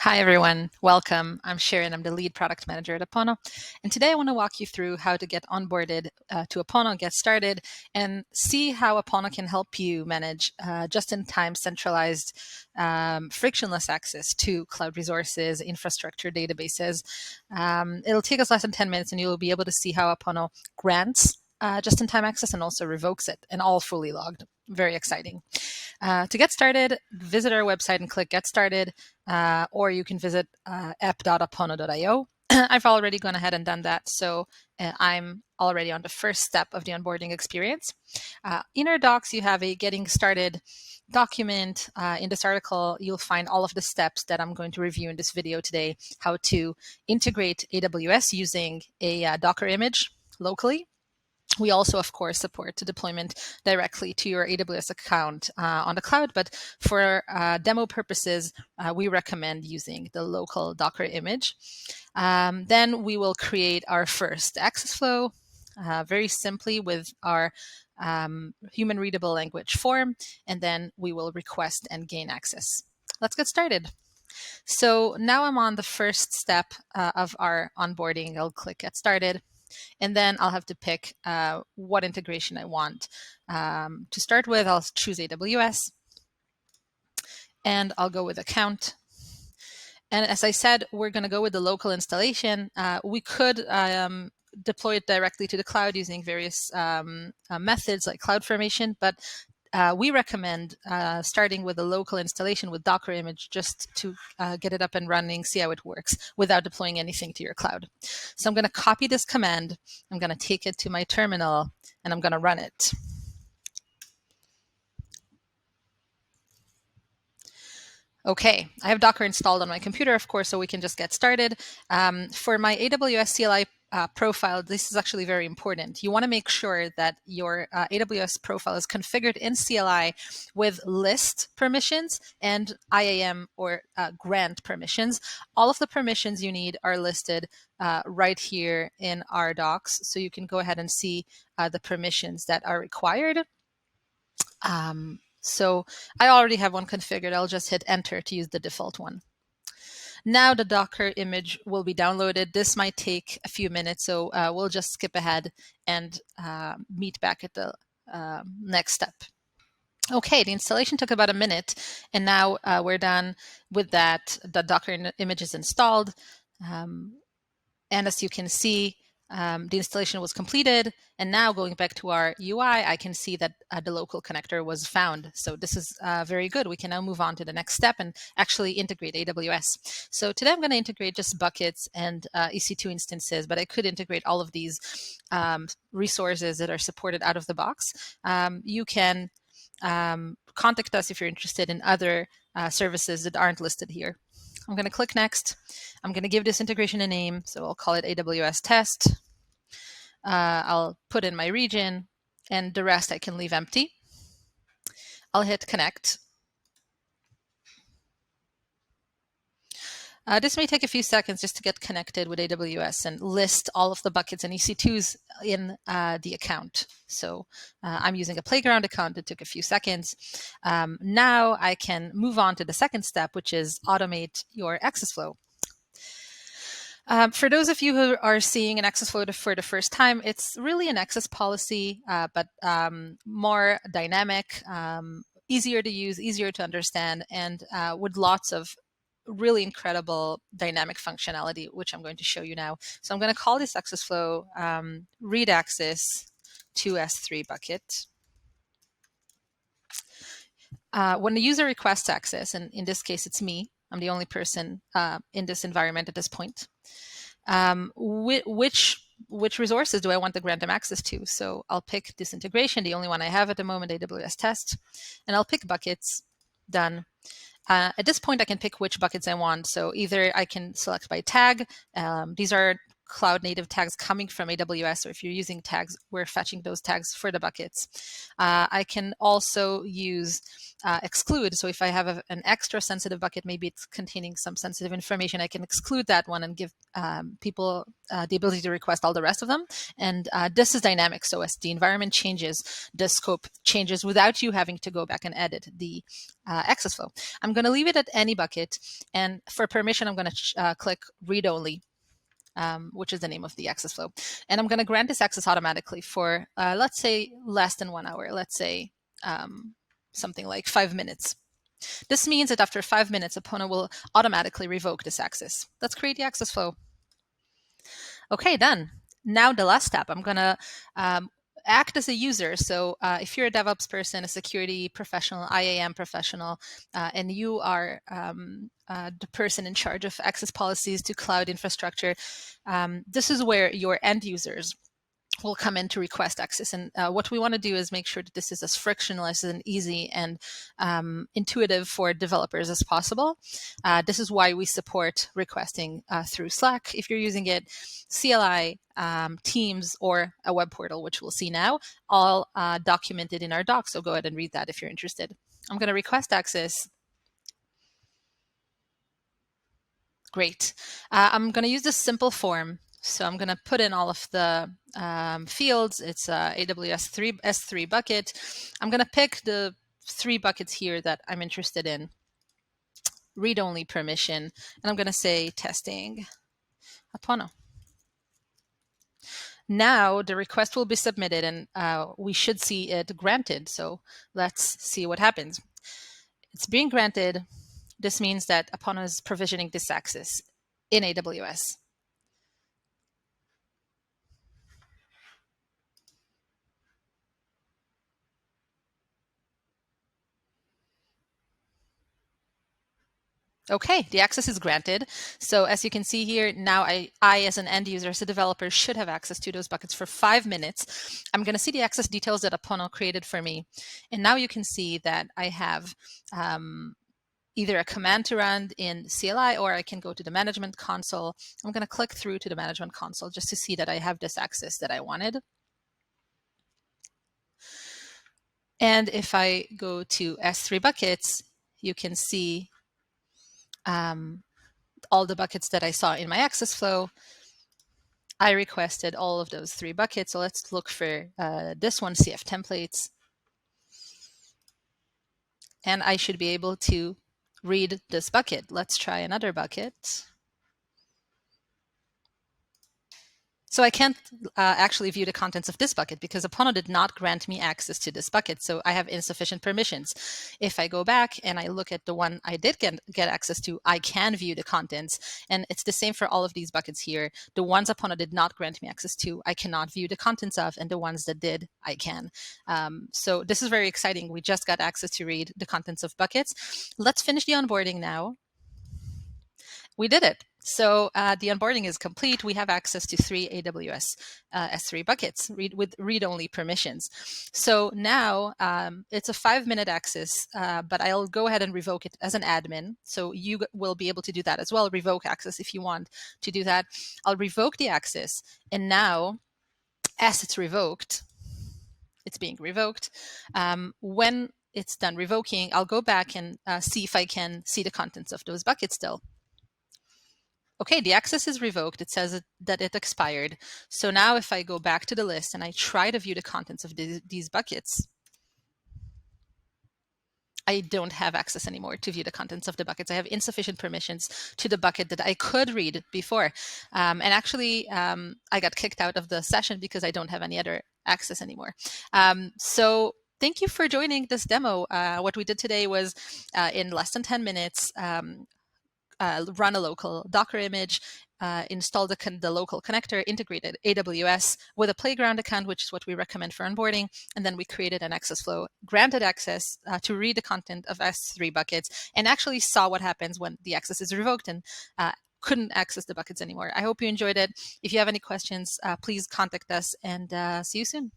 Hi, everyone. Welcome. I'm Sharon. I'm the lead product manager at Apono. And today I want to walk you through how to get onboarded to Apono, get started, and see how Apono can help you manage just-in-time centralized frictionless access to cloud resources, infrastructure, databases. It'll take us less than 10 minutes, and you'll be able to see how Apono grants just-in-time access and also revokes it, and all fully logged. Very exciting. To get started, visit our website and click Get Started, or you can visit app.apono.io. I've already gone ahead and done that, so I'm already on the first step of the onboarding experience. In our docs, you have a Getting Started document. In this article, you'll find all of the steps that I'm going to review in this video today, how to integrate AWS using a Docker image locally. We also, of course, support the deployment directly to your AWS account on the cloud, but for demo purposes, we recommend using the local Docker image. Then we will create our first access flow very simply with our human readable language form, and then we will request and gain access. Let's get started. So now I'm on the first step of our onboarding. I'll click Get Started. And then I'll have to pick what integration I want. To start with, I'll choose AWS, and I'll go with account. And as I said, we're going to go with the local installation. We could deploy it directly to the cloud using various methods like CloudFormation, but we recommend starting with a local installation with Docker image just to get it up and running, see how it works without deploying anything to your cloud. So I'm going to copy this command. I'm going to take it to my terminal, and I'm going to run it. Okay, I have Docker installed on my computer, of course, so we can just get started. For my AWS CLI profile, this is actually very important. You want to make sure that your AWS profile is configured in CLI with list permissions and IAM or grant permissions. All of the permissions you need are listed right here in our docs, so you can go ahead and see the permissions that are required. So I already have one configured. I'll just hit enter to use the default one. Now the Docker image will be downloaded. This might take a few minutes, so we'll just skip ahead and meet back at the next step. Okay, the installation took about a minute, and now we're done with that. The Docker image is installed. And as you can see, the installation was completed, and now going back to our UI, I can see that the local connector was found. So this is very good. We can now move on to the next step and actually integrate AWS. So today I'm going to integrate just buckets and EC2 instances, but I could integrate all of these resources that are supported out of the box. You can contact us if you're interested in other services that aren't listed here. I'm going to click Next. I'm going to give this integration a name, so I'll call it AWS Test. I'll put in my region, and the rest I can leave empty. I'll hit Connect. This may take a few seconds just to get connected with AWS and list all of the buckets and EC2s in the account. So I'm using a Playground account. It took a few seconds. Now I can move on to the second step, which is automate your access flow. For those of you who are seeing an access flow for the first time, it's really an access policy, but more dynamic, easier to use, easier to understand, and with lots of really incredible dynamic functionality, which I'm going to show you now. So I'm going to call this access flow read access to S3 bucket. When the user requests access, and in this case it's me, I'm the only person in this environment at this point, which resources do I want to grant them access to? So I'll pick this integration, the only one I have at the moment, AWS Test, and I'll pick buckets, done. At this point, I can pick which buckets I want. So either I can select by tag. These are cloud native tags coming from AWS, or if you're using tags, we're fetching those tags for the buckets. I can also use exclude. So if I have an extra sensitive bucket, maybe it's containing some sensitive information, I can exclude that one and give people the ability to request all the rest of them. And this is dynamic. So as the environment changes, the scope changes without you having to go back and edit the access flow. I'm going to leave it at any bucket. And for permission, I'm going to click read only. Which is the name of the access flow. And I'm going to grant this access automatically for, let's say, less than 1 hour. Let's say something like 5 minutes. This means that after 5 minutes, Apono will automatically revoke this access. Let's create the access flow. Okay, done. Now the last step, I'm going to act as a user. So if you're a DevOps person, a security professional, IAM professional, and you are the person in charge of access policies to cloud infrastructure, this is where your end users will come in to request access. And what we want to do is make sure that this is as frictionless and easy and intuitive for developers as possible. This is why we support requesting through Slack, if you're using it, CLI, Teams, or a web portal, which we'll see now, all documented in our docs. So go ahead and read that if you're interested. I'm going to request access. Great. I'm going to use this simple form. So I'm going to put in all of the fields. It's AWS S3 bucket. I'm going to pick the 3 buckets here that I'm interested in. Read-only permission. And I'm going to say testing Apono. Now the request will be submitted and we should see it granted. So let's see what happens. It's being granted. This means that Apono is provisioning this access in AWS. Okay, the access is granted. So as you can see here, now I as an end user, as a developer, should have access to those buckets for 5 minutes. I'm going to see the access details that Apono created for me. And now you can see that I have either a command to run in CLI, or I can go to the management console. I'm going to click through to the management console just to see that I have this access that I wanted. And if I go to S3 buckets, you can see all the buckets that I saw in my access flow. I requested all of those 3 buckets. So let's look for this one, CF templates. And I should be able to read this bucket. Let's try another bucket. So I can't actually view the contents of this bucket because Apono did not grant me access to this bucket. So I have insufficient permissions. If I go back and I look at the one I did get access to, I can view the contents. And it's the same for all of these buckets here. The ones Apono did not grant me access to, I cannot view the contents of, and the ones that did, I can. So this is very exciting. We just got access to read the contents of buckets. Let's finish the onboarding now. We did it. So the onboarding is complete. We have access to 3 AWS S3 buckets with read-only permissions. So now it's a 5-minute access, but I'll go ahead and revoke it as an admin. So you will be able to do that as well, revoke access if you want to do that. I'll revoke the access. And now, as it's revoked, it's being revoked. When it's done revoking, I'll go back and see if I can see the contents of those buckets still. Okay, the access is revoked. It says that it expired. So now if I go back to the list and I try to view the contents of these buckets, I don't have access anymore to view the contents of the buckets. I have insufficient permissions to the bucket that I could read before. And actually, I got kicked out of the session because I don't have any other access anymore. So thank you for joining this demo. What we did today was in less than 10 minutes, run a local Docker image, install the local connector, integrated AWS with a Playground account, which is what we recommend for onboarding. And then we created an access flow, granted access to read the content of S3 buckets, and actually saw what happens when the access is revoked and couldn't access the buckets anymore. I hope you enjoyed it. If you have any questions, please contact us, and see you soon.